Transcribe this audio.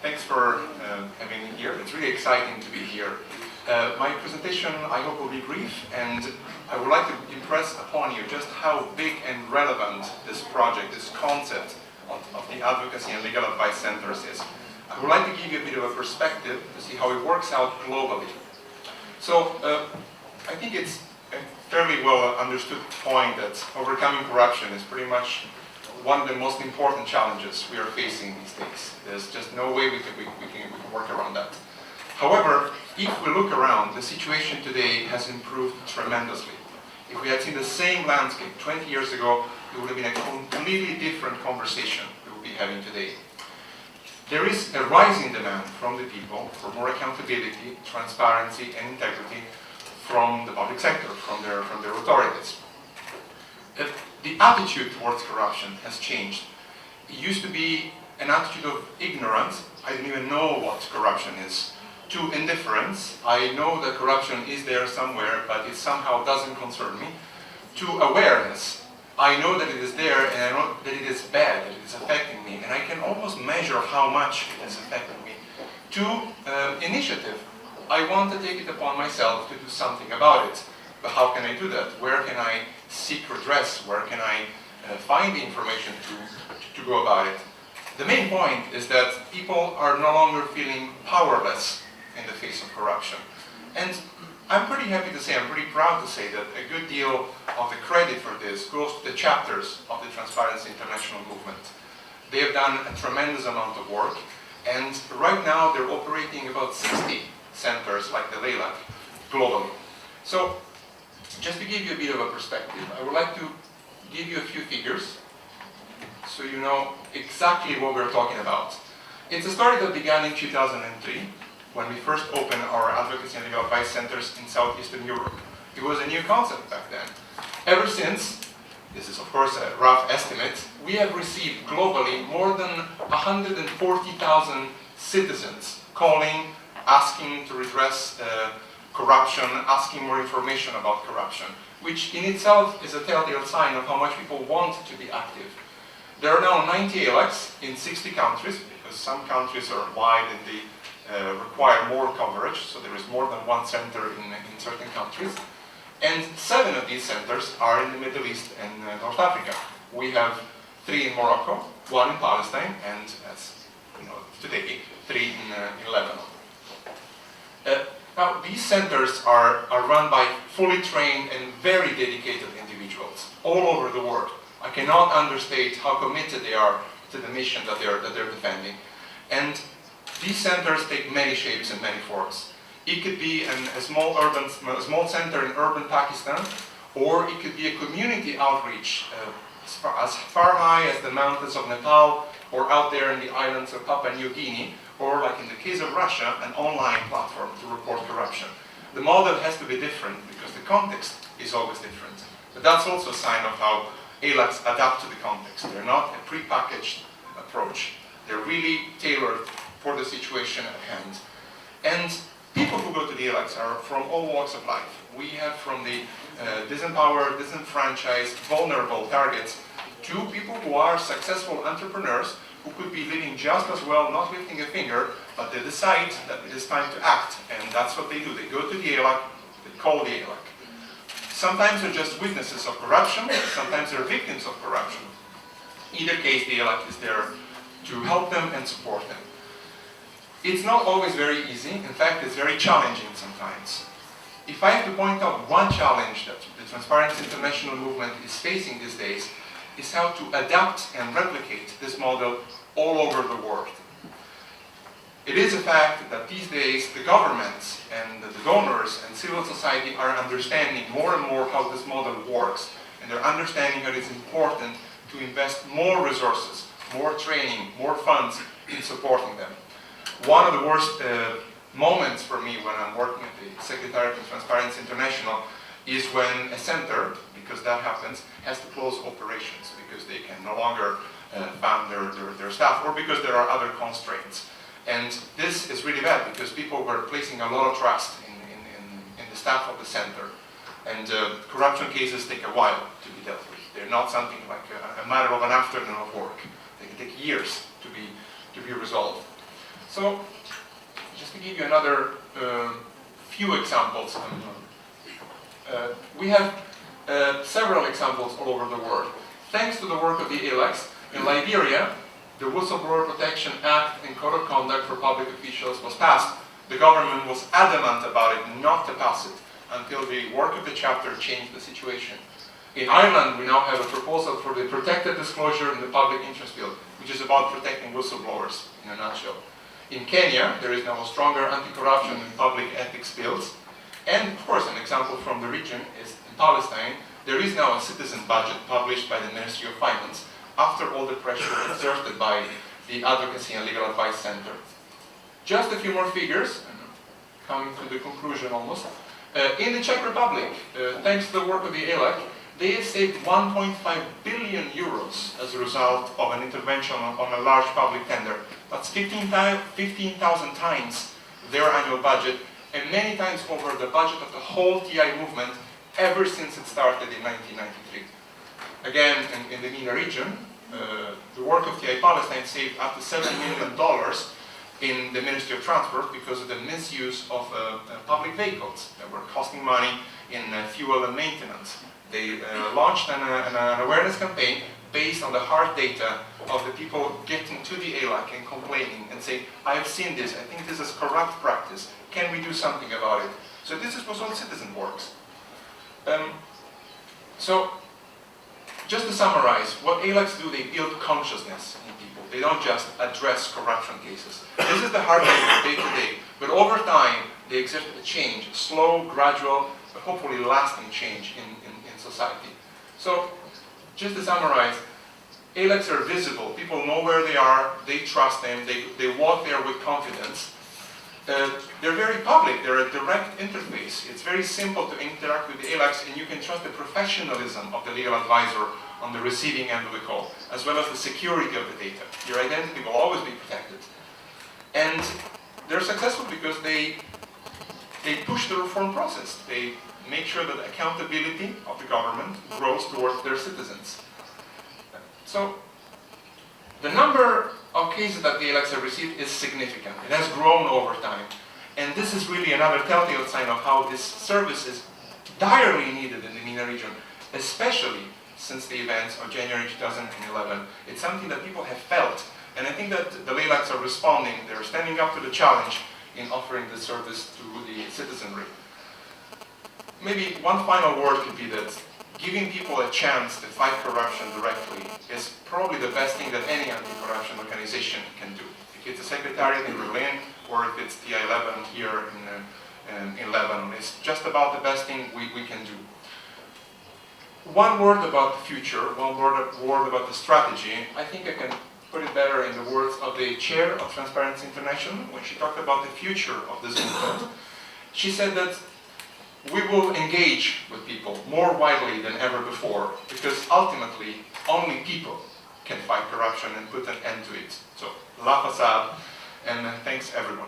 Thanks for having me here. It's really exciting to be here. My presentation, I hope, will be brief, and I would like to impress upon you just how big and relevant this project, this concept of the Advocacy and Legal Advice Centers is. I would like to give you a bit of a perspective to see how it works out globally. So, I think it's a fairly well understood point that overcoming corruption is pretty much one of the most important challenges we are facing these days. There's just no way we can work around that. However, if we look around, the situation today has improved tremendously. If we had seen the same landscape 20 years ago, it would have been a completely different conversation we would be having today. There is a rising demand from the people for more accountability, transparency, and integrity from the public sector, from their authorities. The attitude towards corruption has changed. It used to be an attitude of ignorance. I didn't even know what corruption is. To indifference. I know that corruption is there somewhere, but it somehow doesn't concern me. To awareness. I know that it is there, and I know that it is bad, that it is affecting me, and I can almost measure how much it is affecting me. To initiative. I want to take it upon myself to do something about it. But how can I do that? Where can I seek redress? Where can I find the information to go about it? The main point is that people are no longer feeling powerless in the face of corruption. And I'm pretty happy to say, I'm pretty proud to say that a good deal of the credit for this goes to the chapters of the Transparency International movement. They have done a tremendous amount of work, and right now they're operating about 60 centers like the LALAC globally. So, just to give you a bit of a perspective, I would like to give you a few figures so you know exactly what we're talking about. It's a story that began in 2003 when we first opened our Advocacy and Legal Advice Centers in Southeastern Europe. It was a new concept back then. Ever since, this is of course a rough estimate, we have received globally more than 140,000 citizens calling, asking to redress corruption, asking more information about corruption, which in itself is a telltale sign of how much people want to be active. There are now 90 LALACs in 60 countries, because some countries are wide and they require more coverage, so there is more than one center in certain countries. And 7 of these centers are in the Middle East and North Africa. We have 3 in Morocco, 1 in Palestine, and as you know today, 3 in Lebanon. Now, these centers are run by fully trained and very dedicated individuals all over the world. I cannot understate how committed they are to the mission that they're defending. And these centers take many shapes and many forms. It could be a small center in urban Pakistan, or it could be a community outreach as far high as the mountains of Nepal, or out there in the islands of Papua New Guinea, or like in the case of Russia, an online platform to report corruption. The model has to be different because the context is always different. But that's also a sign of how LALACs adapt to the context. They're not a pre-packaged approach. They're really tailored for the situation at hand. And people who go to the LALACs are from all walks of life. We have from the disempowered, disenfranchised, vulnerable targets to people who are successful entrepreneurs who could be living just as well, not lifting a finger, but they decide that it is time to act, and that's what they do. They go to the LALAC, they call the LALAC. Sometimes they're just witnesses of corruption, sometimes they're victims of corruption. Either case, the LALAC is there to help them and support them. It's not always very easy. In fact, it's very challenging sometimes. If I have to point out one challenge that the Transparency International movement is facing these days, is how to adapt and replicate this model all over the world. It is a fact that these days the governments and the donors and civil society are understanding more and more how this model works, and they're understanding that it's important to invest more resources, more training, more funds in supporting them. One of the worst moments for me when I'm working at the Secretariat of Transparency International is when a center, because that happens, has to close operations because they can no longer fund their staff, or because there are other constraints. And this is really bad because people were placing a lot of trust in the staff of the center. And corruption cases take a while to be dealt with. They're not something like a matter of an afternoon of work. They can take years to be resolved. So, just to give you another few examples, we have several examples all over the world. Thanks to the work of the LALAC, in Liberia, the Whistleblower Protection Act and Code of Conduct for Public Officials was passed. The government was adamant about it not to pass it until the work of the chapter changed the situation. In Ireland, we now have a proposal for the protected disclosure in the public interest bill, which is about protecting whistleblowers in a nutshell. In Kenya, there is now a stronger anti-corruption and public ethics bills. And of course, an example from the region is in Palestine. There is now a citizen budget published by the Ministry of Finance after all the pressure exerted by the Advocacy and Legal Advice Center. Just a few more figures, coming to the conclusion almost. In the Czech Republic, thanks to the work of the LALAC, they have saved 1.5 billion euros as a result of an intervention on a large public tender. That's 15,000 times their annual budget, and many times over the budget of the whole TI movement ever since it started in 1993. Again, in the MENA region, the work of TI Palestine saved up to $7 million in the Ministry of Transport because of the misuse of public vehicles that were costing money in fuel and maintenance. They launched an awareness campaign based on the hard data of the people getting to the LALAC and complaining and saying, I have seen this, I think this is corrupt practice, can we do something about it? So this is how citizen works. So, just to summarize, what LALACs do, they build consciousness in people. They don't just address corruption cases. This is the hard labor, day to day. But over time, they exert a change, slow, gradual, but hopefully lasting change in society. So, just to summarize, LALACs are visible. People know where they are, they trust them, they walk there with confidence. They're very public, they're a direct interface. It's very simple to interact with the LALACs, and you can trust the professionalism of the legal advisor on the receiving end of the call, as well as the security of the data. Your identity will always be protected. And they're successful because they push the reform process. They make sure that the accountability of the government grows towards their citizens. So, the number of cases that the LALACs have received is significant. It has grown over time. And this is really another telltale sign of how this service is direly needed in the MENA region, especially since the events of January 2011. It's something that people have felt. And I think that the LALACs are responding. They're standing up to the challenge in offering this service to the citizenry. Maybe one final word could be that giving people a chance to fight corruption directly is probably the best thing that any anti-corruption organization can do. If it's a secretariat in Berlin, or if it's TI11 here in Lebanon, it's just about the best thing we can do. One word about the future, one word about the strategy. I think I can put it better in the words of the chair of Transparency International when she talked about the future of this movement. She said that we will engage with people more widely than ever before, because ultimately only people can fight corruption and put an end to it. So, la facade, and thanks everyone.